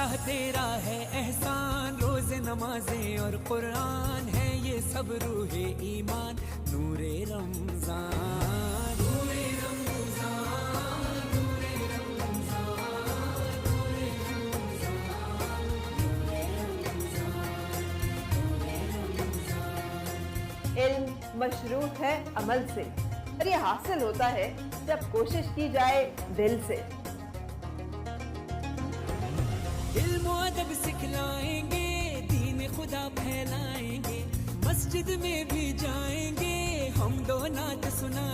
अल्लाह तेरा है एहसान, रोज नमाजें और कुरान है ये सब रूहे ईमान, नूरे रमजान, नूरे रमजान, नूरे रमजान, नूरे रमजान, नूरे रमजान, नूरे रमजान। इल्म मशरूत है अमल से, और ये हासिल होता है जब कोशिश की जाए दिल से। इल्म और अदब सिखलाएंगे, दीन खुदा फैलाएंगे, मस्जिद में भी जाएंगे, हम दो नात सुना